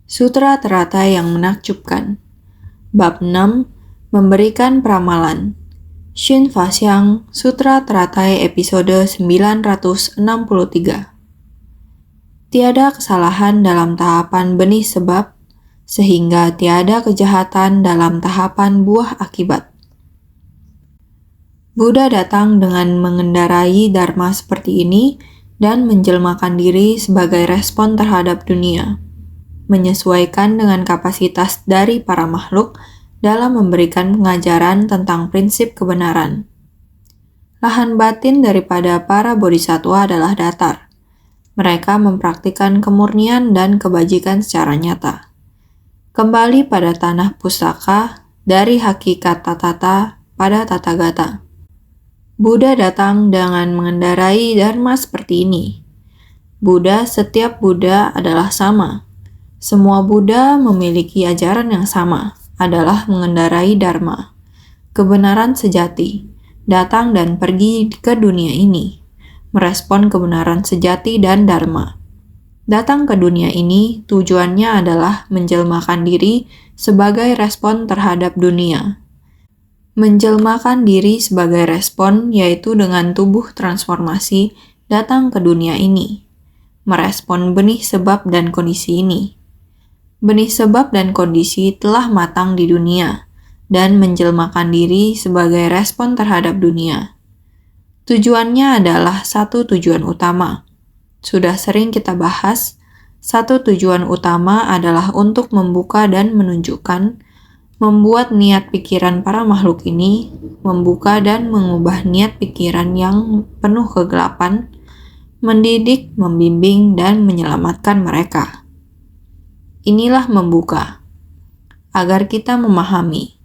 Sutra teratai yang menakjubkan. Bab 6. Memberikan Peramalan. Shin Faxiang, Sutra Teratai episode 963. Tiada kesalahan dalam tahapan benih sebab, sehingga tiada kejahatan dalam tahapan buah akibat. Buddha datang dengan mengendarai dharma seperti ini dan menjelmakan diri sebagai respon terhadap dunia, menyesuaikan dengan kapasitas dari para makhluk dalam memberikan pengajaran tentang prinsip kebenaran. Lahan batin daripada para bodhisattva adalah datar. Mereka mempraktikkan kemurnian dan kebajikan secara nyata. Kembali pada tanah pusaka dari hakikat tata pada Tathagata. Buddha datang dengan mengendarai dharma seperti ini. Setiap Buddha adalah sama. Semua Buddha memiliki ajaran yang sama, adalah mengendarai dharma, kebenaran sejati, datang dan pergi ke dunia ini, merespon kebenaran sejati dan dharma. Datang ke dunia ini tujuannya adalah menjelmakan diri sebagai respon terhadap dunia. Menjelmakan diri sebagai respon yaitu dengan tubuh transformasi datang ke dunia ini, merespon benih sebab dan kondisi ini. Benih sebab dan kondisi telah matang di dunia dan menjelmakan diri sebagai respon terhadap dunia. Tujuannya adalah satu tujuan utama. Sudah sering kita bahas, satu tujuan utama adalah untuk membuka dan menunjukkan, membuat niat pikiran para makhluk ini, membuka dan mengubah niat pikiran yang penuh kegelapan, mendidik, membimbing, dan menyelamatkan mereka. Inilah membuka, agar kita memahami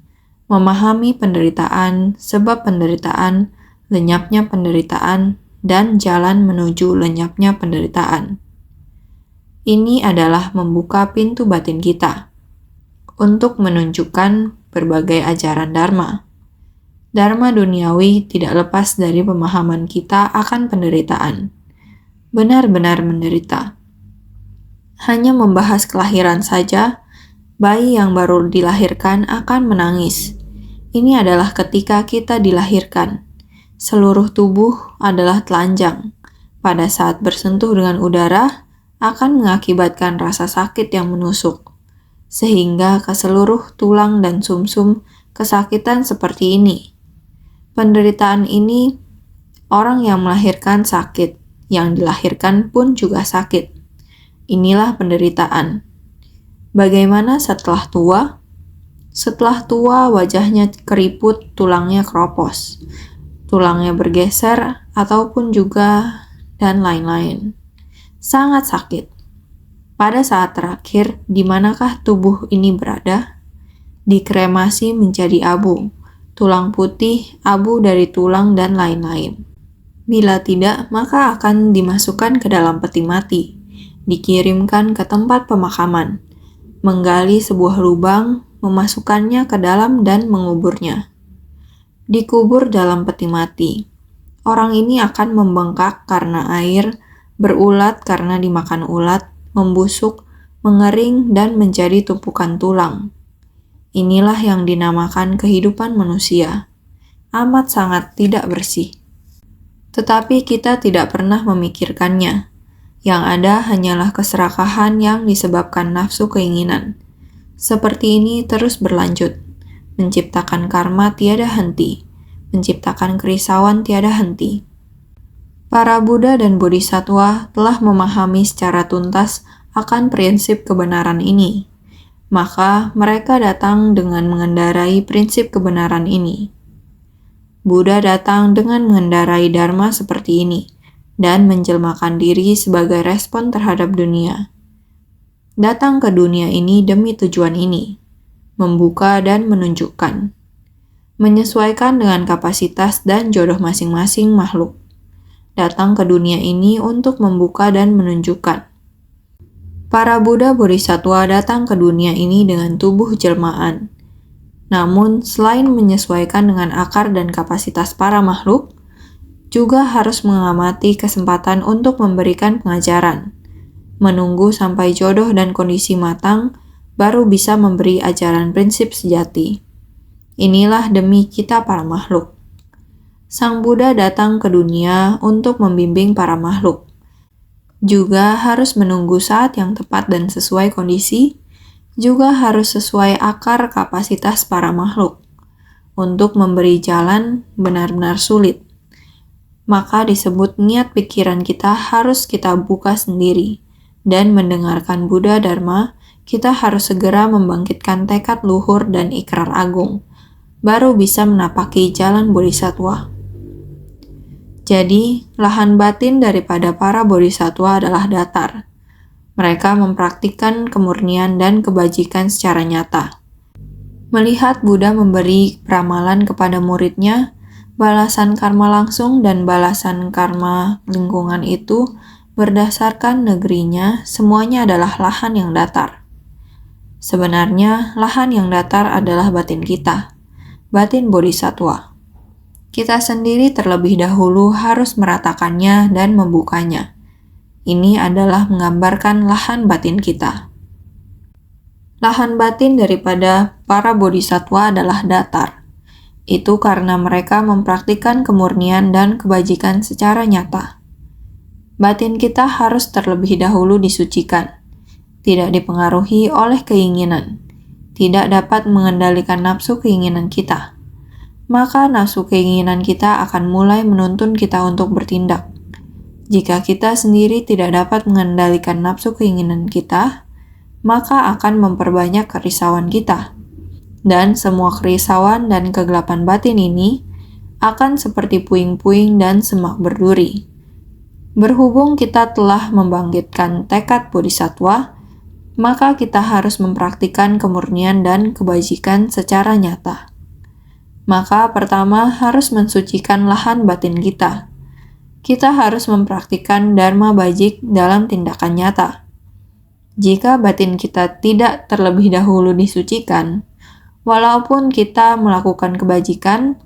penderitaan, sebab penderitaan, lenyapnya penderitaan, dan jalan menuju lenyapnya penderitaan. Ini adalah membuka pintu batin kita untuk menunjukkan berbagai ajaran Dharma. Dharma duniawi tidak lepas dari pemahaman kita akan penderitaan. Benar-benar menderita. Hanya membahas kelahiran saja, bayi yang baru dilahirkan akan menangis. Ini adalah ketika kita dilahirkan. Seluruh tubuh adalah telanjang. Pada saat bersentuh dengan udara, akan mengakibatkan rasa sakit yang menusuk. Sehingga ke seluruh tulang dan sumsum kesakitan seperti ini. Penderitaan ini, orang yang melahirkan sakit, yang dilahirkan pun juga sakit. Inilah penderitaan. Bagaimana setelah tua? Setelah tua, wajahnya keriput, tulangnya keropos, tulangnya bergeser, ataupun juga dan lain-lain. Sangat sakit. Pada saat terakhir, di manakah tubuh ini berada? Dikremasi menjadi abu, tulang putih, abu dari tulang, dan lain-lain. Bila tidak, maka akan dimasukkan ke dalam peti mati. Dikirimkan ke tempat pemakaman, menggali sebuah lubang, memasukkannya ke dalam dan menguburnya. Dikubur dalam peti mati. Orang ini akan membengkak karena air, berulat karena dimakan ulat, membusuk, mengering, dan menjadi tumpukan tulang. Inilah yang dinamakan kehidupan manusia. Amat sangat tidak bersih. Tetapi kita tidak pernah memikirkannya. Yang ada hanyalah keserakahan yang disebabkan nafsu keinginan. Seperti ini terus berlanjut, menciptakan karma tiada henti, menciptakan kerisauan tiada henti. Para Buddha dan Bodhisattva telah memahami secara tuntas akan prinsip kebenaran ini. Maka mereka datang dengan mengendarai prinsip kebenaran ini. Buddha datang dengan mengendarai dharma seperti ini, dan menjelmakan diri sebagai respon terhadap dunia. Datang ke dunia ini demi tujuan ini, membuka dan menunjukkan, menyesuaikan dengan kapasitas dan jodoh masing-masing makhluk. Datang ke dunia ini untuk membuka dan menunjukkan. Para Buddha Bodhisattva datang ke dunia ini dengan tubuh jelmaan. Namun, selain menyesuaikan dengan akar dan kapasitas para makhluk, juga harus mengamati kesempatan untuk memberikan pengajaran, menunggu sampai jodoh dan kondisi matang, baru bisa memberi ajaran prinsip sejati. Inilah demi kita para makhluk. Sang Buddha datang ke dunia untuk membimbing para makhluk. Juga harus menunggu saat yang tepat dan sesuai kondisi, juga harus sesuai akar kapasitas para makhluk. Untuk memberi jalan benar-benar sulit. Maka disebut niat pikiran kita harus kita buka sendiri. Dan mendengarkan Buddha Dharma, kita harus segera membangkitkan tekad luhur dan ikrar agung. Baru bisa menapaki jalan bodhisattva. Jadi, lahan batin daripada para bodhisattva adalah datar. Mereka mempraktikkan kemurnian dan kebajikan secara nyata. Melihat Buddha memberi peramalan kepada muridnya, balasan karma langsung dan balasan karma lingkungan itu berdasarkan negerinya, semuanya adalah lahan yang datar. Sebenarnya, lahan yang datar adalah batin kita, batin bodhisattva. Kita sendiri terlebih dahulu harus meratakannya dan membukanya. Ini adalah menggambarkan lahan batin kita. Lahan batin daripada para bodhisattva adalah datar. Itu karena mereka mempraktikkan kemurnian dan kebajikan secara nyata. Batin kita harus terlebih dahulu disucikan, tidak dipengaruhi oleh keinginan, tidak dapat mengendalikan nafsu keinginan kita. Maka nafsu keinginan kita akan mulai menuntun kita untuk bertindak. Jika kita sendiri tidak dapat mengendalikan nafsu keinginan kita, maka akan memperbanyak kerisauan kita. Dan semua kerisauan dan kegelapan batin ini akan seperti puing-puing dan semak berduri. Berhubung kita telah membangkitkan tekad bodhisattva, maka kita harus mempraktikkan kemurnian dan kebajikan secara nyata. Maka pertama harus mensucikan lahan batin kita. Kita harus mempraktikkan dharma bajik dalam tindakan nyata. Jika batin kita tidak terlebih dahulu disucikan, walaupun kita melakukan kebajikan,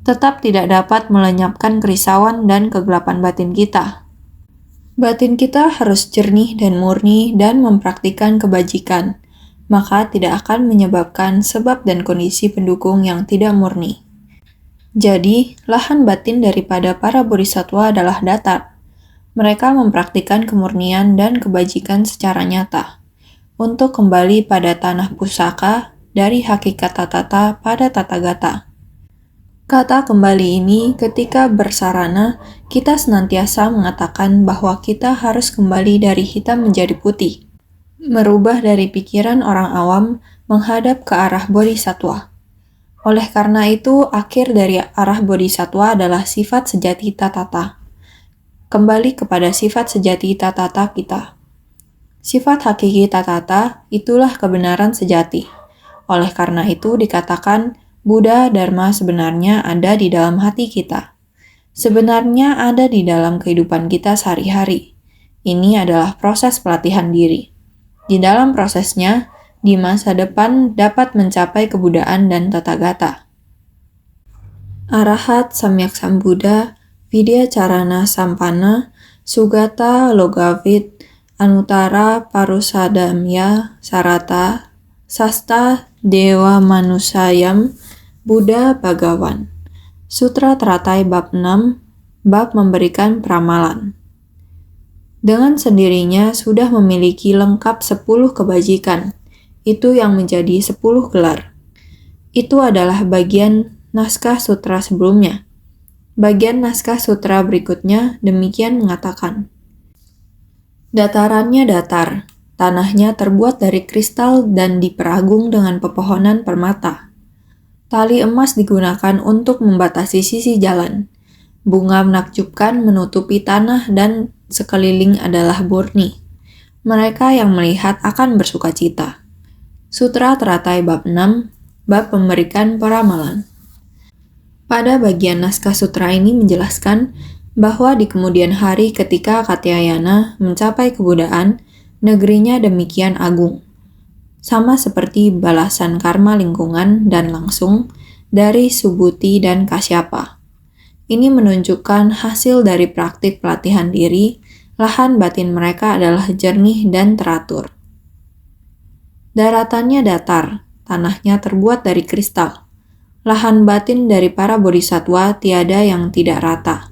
tetap tidak dapat melenyapkan kerisauan dan kegelapan batin kita. Batin kita harus jernih dan murni dan mempraktikkan kebajikan, maka tidak akan menyebabkan sebab dan kondisi pendukung yang tidak murni. Jadi, lahan batin daripada para bodhisattva adalah datar. Mereka mempraktikkan kemurnian dan kebajikan secara nyata, untuk kembali pada tanah pusaka dari hakikat tata pada tathagata. Kata kembali ini ketika bersarana, kita senantiasa mengatakan bahwa kita harus kembali dari hitam menjadi putih, merubah dari pikiran orang awam menghadap ke arah bodhisattva. Oleh karena itu, akhir dari arah bodhisattva adalah sifat sejati tatata. Kembali kepada sifat sejati tatata kita. Sifat hakiki tatata itulah kebenaran sejati. Oleh karena itu dikatakan Buddha Dharma sebenarnya ada di dalam hati kita. Sebenarnya ada di dalam kehidupan kita sehari-hari. Ini adalah proses pelatihan diri. Di dalam prosesnya, di masa depan dapat mencapai kebudaan dan tathagata. Arahat Samyak Sambuddha, Vidya Carana Sampana, Sugata Logavit, Anutara Parusadamya Sarata, Sasta Dewa Manusayam, Buddha Bhagawan. Sutra Teratai Bab 6, Bab Memberikan Peramalan. Dengan sendirinya sudah memiliki lengkap 10 kebajikan, itu yang menjadi 10 gelar. Itu adalah bagian naskah sutra sebelumnya. Bagian naskah sutra berikutnya demikian mengatakan. Datarannya datar, tanahnya terbuat dari kristal dan diperagung dengan pepohonan permata. Tali emas digunakan untuk membatasi sisi jalan. Bunga menakjubkan menutupi tanah dan sekeliling adalah murni. Mereka yang melihat akan bersukacita. Sutra Teratai Bab 6, Bab Memberikan Peramalan. Pada bagian naskah sutra ini menjelaskan bahwa di kemudian hari ketika Katyayana mencapai kebudaan, negerinya demikian agung. Sama seperti balasan karma lingkungan dan langsung dari Subhuti dan Kasyapa. Ini menunjukkan hasil dari praktik pelatihan diri Lahan batin mereka adalah jernih dan teratur. Daratannya datar, tanahnya terbuat dari kristal. Lahan batin dari para bodhisatwa tiada yang tidak rata.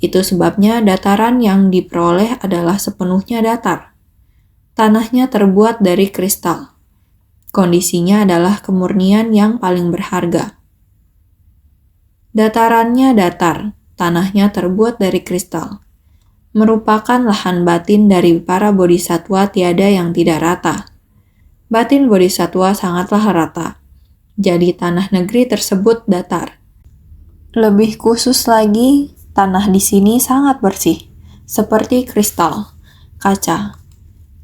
Itu sebabnya dataran yang diperoleh adalah sepenuhnya datar. Tanahnya terbuat dari kristal. Kondisinya adalah kemurnian yang paling berharga. Datarannya datar, tanahnya terbuat dari kristal. Merupakan lahan batin dari para bodhisatwa tiada yang tidak rata. Batin bodhisatwa sangatlah rata, jadi tanah negeri tersebut datar. Lebih khusus lagi, tanah di sini sangat bersih, seperti kristal, kaca.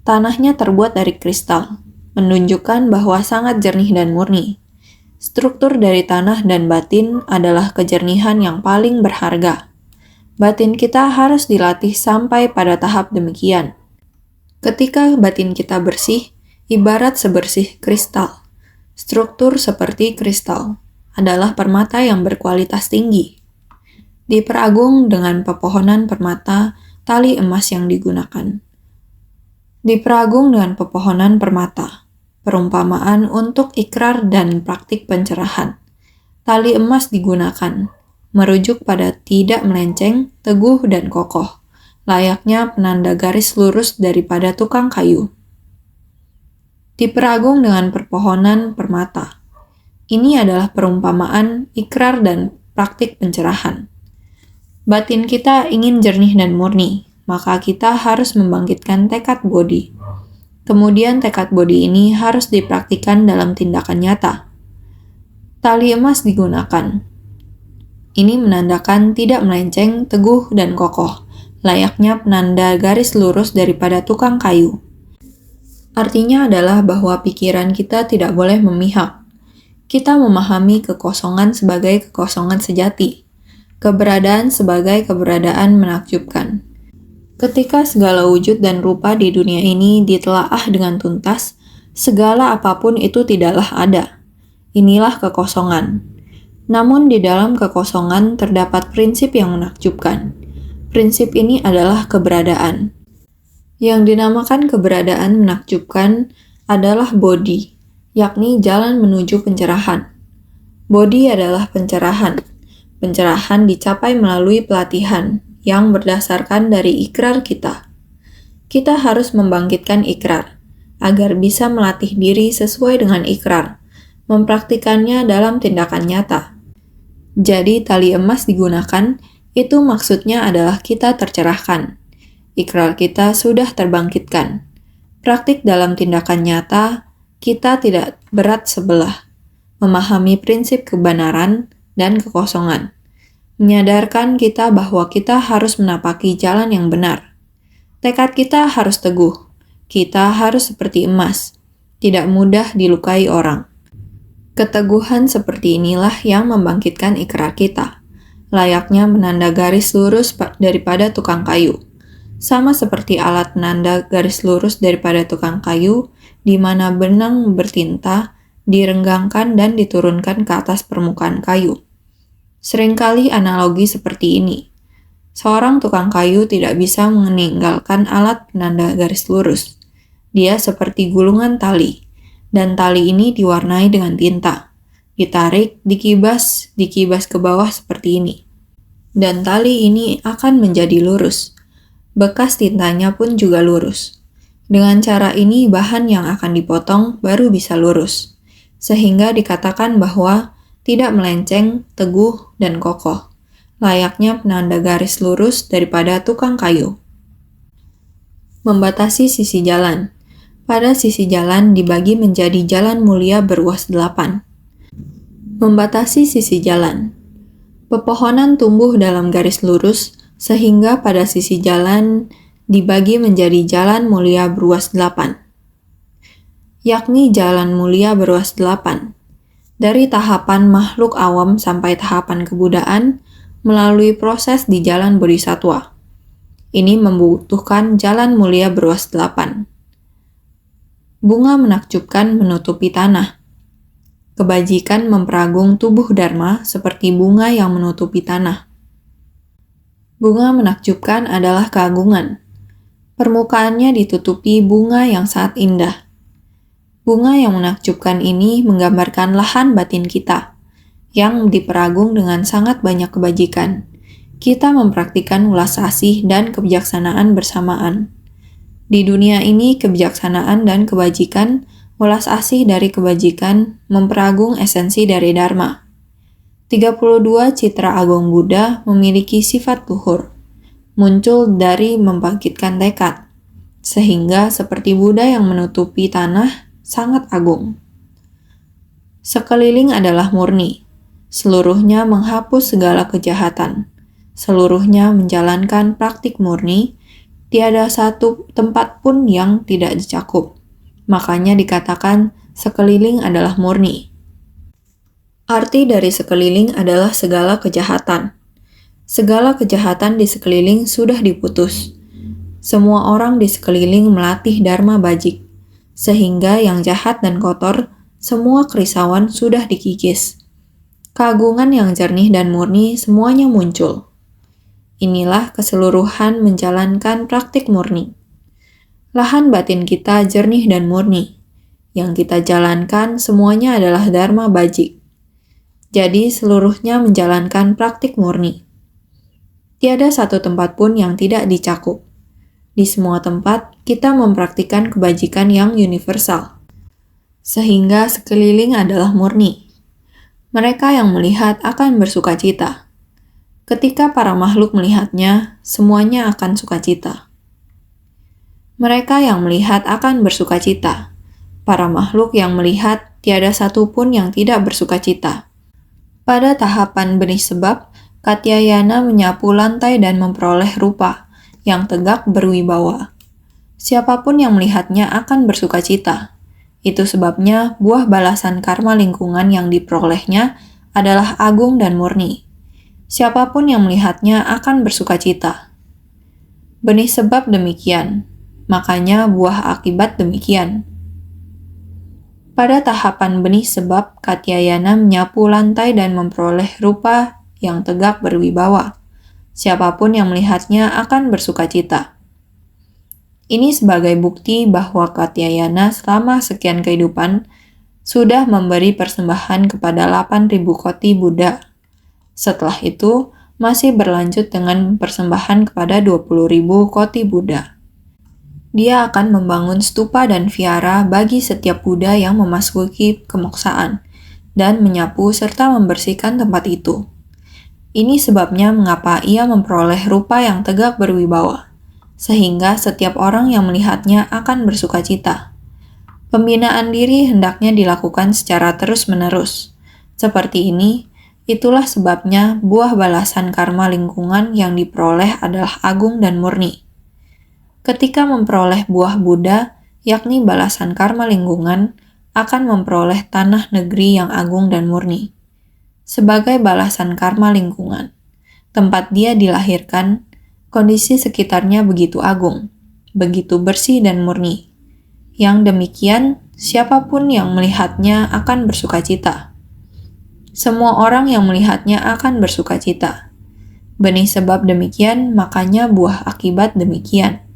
Tanahnya terbuat dari kristal, menunjukkan bahwa sangat jernih dan murni. Struktur dari tanah dan batin adalah kejernihan yang paling berharga. Batin kita harus dilatih sampai pada tahap demikian. Ketika batin kita bersih, ibarat sebersih kristal. Struktur seperti kristal adalah permata yang berkualitas tinggi. Diperagung dengan pepohonan permata, tali emas yang digunakan. Diperagung dengan pepohonan permata, perumpamaan untuk ikrar dan praktik pencerahan. Tali emas digunakan, merujuk pada tidak melenceng, teguh dan kokoh, layaknya penanda garis lurus daripada tukang kayu. Diperagung dengan pepohonan permata. Ini adalah perumpamaan, ikrar, dan praktik pencerahan. Batin kita ingin jernih dan murni, maka kita harus membangkitkan tekad bodhi. Kemudian tekad bodhi ini harus dipraktikkan dalam tindakan nyata. Tali emas digunakan. Ini menandakan tidak melenceng, teguh, dan kokoh, layaknya penanda garis lurus daripada tukang kayu. Artinya adalah bahwa pikiran kita tidak boleh memihak. Kita memahami kekosongan sebagai kekosongan sejati, keberadaan sebagai keberadaan menakjubkan. Ketika segala wujud dan rupa di dunia ini ditelaah dengan tuntas, segala apapun itu tidaklah ada. Inilah kekosongan. Namun di dalam kekosongan terdapat prinsip yang menakjubkan. Prinsip ini adalah keberadaan. Yang dinamakan keberadaan menakjubkan adalah bodhi, yakni jalan menuju pencerahan. Bodhi adalah pencerahan. Pencerahan dicapai melalui pelatihan yang berdasarkan dari ikrar kita. Kita harus membangkitkan ikrar, agar bisa melatih diri sesuai dengan ikrar, mempraktikannya dalam tindakan nyata. Jadi tali emas digunakan, itu maksudnya adalah kita tercerahkan. Ikrar kita sudah terbangkitkan. Praktik dalam tindakan nyata, kita tidak berat sebelah. Memahami prinsip kebenaran dan kekosongan. Menyadarkan kita bahwa kita harus menapaki jalan yang benar. Tekad kita harus teguh. Kita harus seperti emas. Tidak mudah dilukai orang. Keteguhan seperti inilah yang membangkitkan ikrar kita. Layaknya menanda garis lurus daripada tukang kayu. Sama seperti alat penanda garis lurus daripada tukang kayu, di mana benang bertinta direnggangkan dan diturunkan ke atas permukaan kayu. Seringkali analogi seperti ini. Seorang tukang kayu tidak bisa meninggalkan alat penanda garis lurus. Dia seperti gulungan tali, dan tali ini diwarnai dengan tinta. Ditarik, dikibas ke bawah seperti ini. Dan tali ini akan menjadi lurus. Bekas tintanya pun juga lurus. Dengan cara ini, bahan yang akan dipotong baru bisa lurus, sehingga dikatakan bahwa tidak melenceng, teguh, dan kokoh, layaknya penanda garis lurus daripada tukang kayu. Membatasi sisi jalan. Pada sisi jalan dibagi menjadi jalan mulia beruas 8. Membatasi sisi jalan. Pepohonan tumbuh dalam garis lurus, sehingga pada sisi jalan dibagi menjadi jalan mulia beruas 8, yakni jalan mulia beruas 8, dari tahapan makhluk awam sampai tahapan kebudaan melalui proses di jalan bodhisatwa. Ini membutuhkan jalan mulia beruas 8. Bunga menakjubkan menutupi tanah. Kebajikan memperagung tubuh dharma seperti bunga yang menutupi tanah. Bunga menakjubkan adalah keagungan. Permukaannya ditutupi bunga yang sangat indah. Bunga yang menakjubkan ini menggambarkan lahan batin kita, yang diperagung dengan sangat banyak kebajikan. Kita mempraktikkan ulas asih dan kebijaksanaan bersamaan. Di dunia ini, kebijaksanaan dan kebajikan, ulas asih dari kebajikan, memperagung esensi dari Dharma. 32 Citra Agung Buddha memiliki sifat luhur, muncul dari membangkitkan tekad, sehingga seperti Buddha yang menutupi tanah, sangat agung. Sekeliling adalah murni, seluruhnya menghapus segala kejahatan, seluruhnya menjalankan praktik murni, tiada satu tempat pun yang tidak dicakup. Makanya dikatakan sekeliling adalah murni. Arti dari sekeliling adalah segala kejahatan. Segala kejahatan di sekeliling sudah diputus. Semua orang di sekeliling melatih dharma bajik, sehingga yang jahat dan kotor, semua kerisauan sudah dikikis. Keagungan yang jernih dan murni semuanya muncul. Inilah keseluruhan menjalankan praktik murni. Lahan batin kita jernih dan murni. Yang kita jalankan semuanya adalah dharma bajik. Jadi seluruhnya menjalankan praktik murni. Tiada satu tempat pun yang tidak dicakup. Di semua tempat kita mempraktikkan kebajikan yang universal. Sehingga sekeliling adalah murni. Mereka yang melihat akan bersukacita. Ketika para makhluk melihatnya, semuanya akan sukacita. Mereka yang melihat akan bersukacita. Para makhluk yang melihat tiada satu pun yang tidak bersukacita. Pada tahapan benih sebab, Katyayana menyapu lantai dan memperoleh rupa yang tegak berwibawa. Siapapun yang melihatnya akan bersukacita. Itu sebabnya buah balasan karma lingkungan yang diperolehnya adalah agung dan murni. Siapapun yang melihatnya akan bersukacita. Benih sebab demikian, makanya buah akibat demikian. Pada tahapan benih sebab, Katyayana menyapu lantai dan memperoleh rupa yang tegak berwibawa. Siapapun yang melihatnya akan bersukacita. Ini sebagai bukti bahwa Katyayana selama sekian kehidupan sudah memberi persembahan kepada 8.000 koti Buddha. Setelah itu, masih berlanjut dengan persembahan kepada 20.000 koti Buddha. Dia akan membangun stupa dan vihara bagi setiap Buddha yang memasuki kemoksaan, dan menyapu serta membersihkan tempat itu. Ini sebabnya mengapa ia memperoleh rupa yang tegak berwibawa, sehingga setiap orang yang melihatnya akan bersukacita. Pembinaan diri hendaknya dilakukan secara terus-menerus. Seperti ini, itulah sebabnya buah balasan karma lingkungan yang diperoleh adalah agung dan murni. Ketika memperoleh buah Buddha, yakni balasan karma lingkungan, akan memperoleh tanah negeri yang agung dan murni. Sebagai balasan karma lingkungan, tempat dia dilahirkan, kondisi sekitarnya begitu agung, begitu bersih dan murni. Yang demikian, siapapun yang melihatnya akan bersukacita. Semua orang yang melihatnya akan bersukacita. Benih sebab demikian, makanya buah akibat demikian.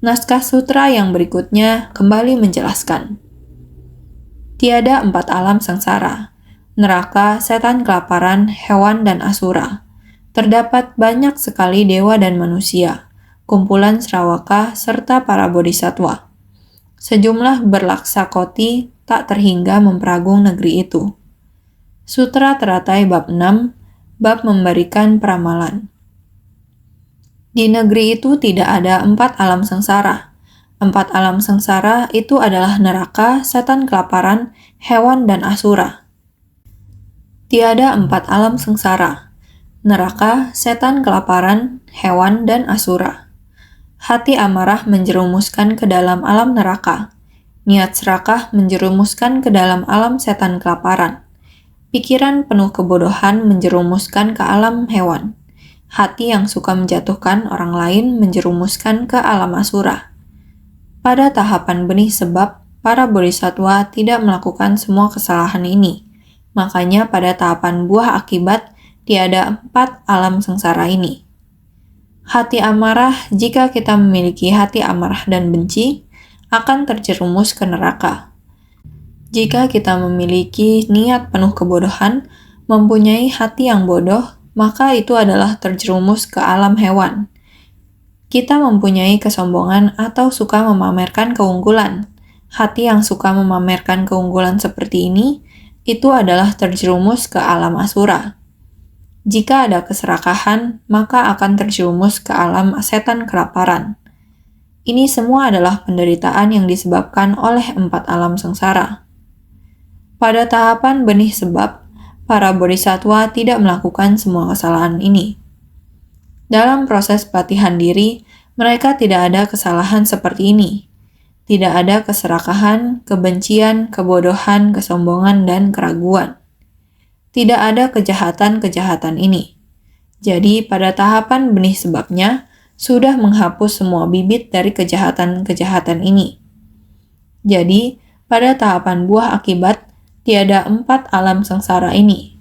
Naskah sutra yang berikutnya kembali menjelaskan. Tiada 4 alam sengsara, neraka, setan kelaparan, hewan, dan asura. Terdapat banyak sekali dewa dan manusia, kumpulan Sravaka, serta para bodhisattva. Sejumlah berlaksa koti tak terhingga memperagung negeri itu. Sutra teratai bab 6, bab memberikan peramalan. Di negeri itu tidak ada 4 alam sengsara. 4 alam sengsara itu adalah neraka, setan kelaparan, hewan, dan asura. Tiada 4 alam sengsara. Neraka, setan kelaparan, hewan, dan asura. Hati amarah menjerumuskan ke dalam alam neraka. Niat serakah menjerumuskan ke dalam alam setan kelaparan. Pikiran penuh kebodohan menjerumuskan ke alam hewan. Hati yang suka menjatuhkan orang lain menjerumuskan ke alam asura. Pada tahapan benih sebab, para bodhisattva tidak melakukan semua kesalahan ini. Makanya pada tahapan buah akibat, tiada 4 alam sengsara ini. Hati amarah, jika kita memiliki hati amarah dan benci, akan terjerumus ke neraka. Jika kita memiliki niat penuh kebodohan, mempunyai hati yang bodoh, maka itu adalah terjerumus ke alam hewan. Kita mempunyai kesombongan atau suka memamerkan keunggulan. Hati yang suka memamerkan keunggulan seperti ini, itu adalah terjerumus ke alam asura. Jika ada keserakahan, maka akan terjerumus ke alam setan kelaparan. Ini semua adalah penderitaan yang disebabkan oleh 4 alam sengsara. Pada tahapan benih sebab, para bodhisattva tidak melakukan semua kesalahan ini. Dalam proses pelatihan diri, mereka tidak ada kesalahan seperti ini. Tidak ada keserakahan, kebencian, kebodohan, kesombongan, dan keraguan. Tidak ada kejahatan-kejahatan ini. Jadi, pada tahapan benih sebabnya, sudah menghapus semua bibit dari kejahatan-kejahatan ini. Jadi, pada tahapan buah akibat, tiada 4 alam sengsara ini.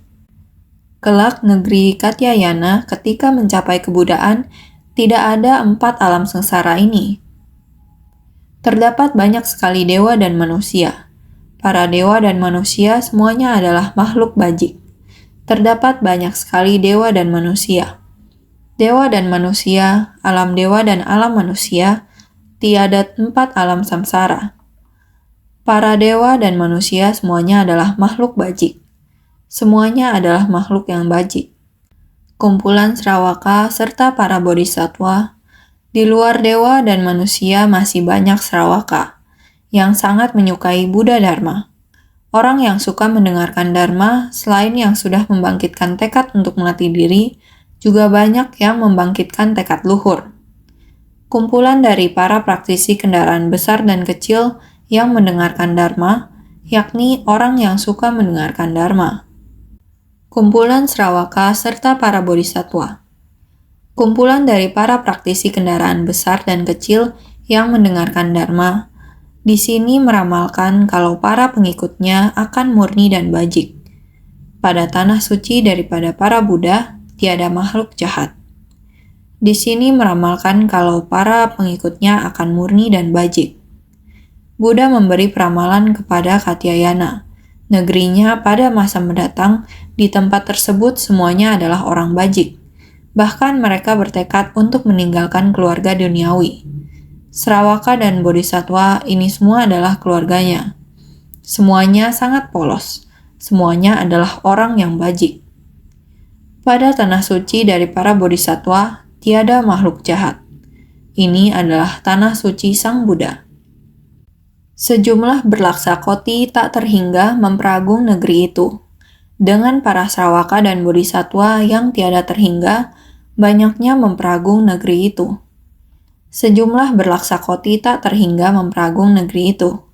Kelak negeri Katyayana ketika mencapai kebudaan, tidak ada 4 alam sengsara ini. Terdapat banyak sekali dewa dan manusia. Para dewa dan manusia semuanya adalah makhluk bajik. Terdapat banyak sekali dewa dan manusia. Dewa dan manusia, alam dewa dan alam manusia, tiada 4 alam samsara. Para dewa dan manusia semuanya adalah makhluk bajik. Semuanya adalah makhluk yang bajik. Kumpulan Sravaka serta para bodhisattva, di luar dewa dan manusia masih banyak Sravaka yang sangat menyukai Buddha Dharma. Orang yang suka mendengarkan Dharma, selain yang sudah membangkitkan tekad untuk melatih diri, juga banyak yang membangkitkan tekad luhur. Kumpulan dari para praktisi kendaraan besar dan kecil yang mendengarkan Dharma, yakni orang yang suka mendengarkan Dharma. Kumpulan Sravaka serta para bodhisattva. Kumpulan dari para praktisi kendaraan besar dan kecil yang mendengarkan Dharma, di sini meramalkan kalau para pengikutnya akan murni dan bajik. Pada tanah suci daripada para Buddha, tiada makhluk jahat. Di sini meramalkan kalau para pengikutnya akan murni dan bajik. Buddha memberi peramalan kepada Katyayana. Negerinya pada masa mendatang, di tempat tersebut semuanya adalah orang bajik. Bahkan mereka bertekad untuk meninggalkan keluarga duniawi. Sravaka dan bodhisattva ini semua adalah keluarganya. Semuanya sangat polos. Semuanya adalah orang yang bajik. Pada tanah suci dari para bodhisattva, tiada makhluk jahat. Ini adalah tanah suci Sang Buddha. Sejumlah berlaksakoti tak terhingga memperagung negeri itu. Dengan para Sravaka dan bodhisattva yang tiada terhingga, banyaknya memperagung negeri itu. Sejumlah berlaksakoti tak terhingga memperagung negeri itu.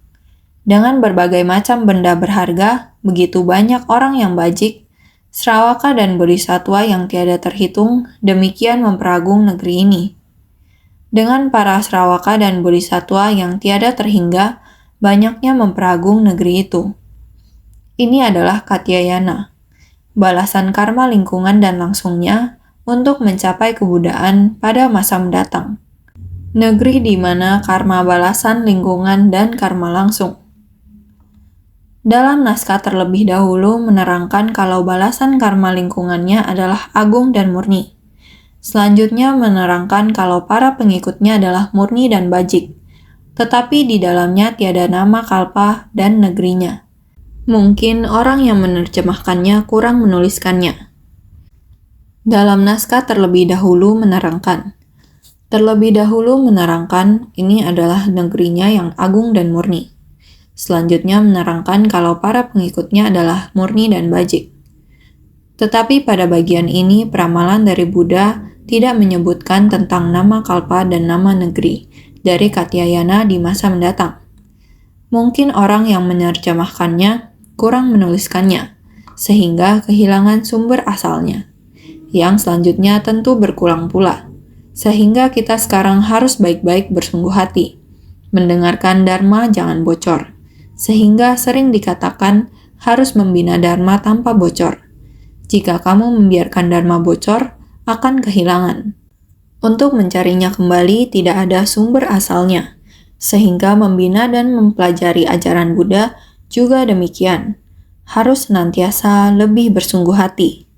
Dengan berbagai macam benda berharga, begitu banyak orang yang bajik, Sravaka dan bodhisattva yang tiada terhitung, demikian memperagung negeri ini. Dengan para Sravaka dan bodhisattva yang tiada terhingga, banyaknya memperagung negeri itu. Ini adalah Katyayana, balasan karma lingkungan dan langsungnya untuk mencapai kebudaan pada masa mendatang. Negeri di mana karma balasan lingkungan dan karma langsung. Dalam naskah terlebih dahulu menerangkan kalau balasan karma lingkungannya adalah agung dan murni. Selanjutnya menerangkan kalau para pengikutnya adalah murni dan bajik, tetapi di dalamnya tiada nama kalpa dan negerinya. Mungkin orang yang menerjemahkannya kurang menuliskannya. Dalam naskah terlebih dahulu menerangkan ini adalah negerinya yang agung dan murni. Selanjutnya menerangkan kalau para pengikutnya adalah murni dan bajik. Tetapi pada bagian ini peramalan dari Buddha tidak menyebutkan tentang nama kalpa dan nama negeri dari Katyayana di masa mendatang. Mungkin orang yang menerjemahkannya kurang menuliskannya, sehingga kehilangan sumber asalnya. Yang selanjutnya tentu berkurang pula. Sehingga kita sekarang harus baik-baik bersungguh hati. Mendengarkan Dharma jangan bocor. Sehingga sering dikatakan harus membina Dharma tanpa bocor. Jika kamu membiarkan Dharma bocor, akan kehilangan. Untuk mencarinya kembali tidak ada sumber asalnya, sehingga membina dan mempelajari ajaran Buddha juga demikian. Harus senantiasa lebih bersungguh hati.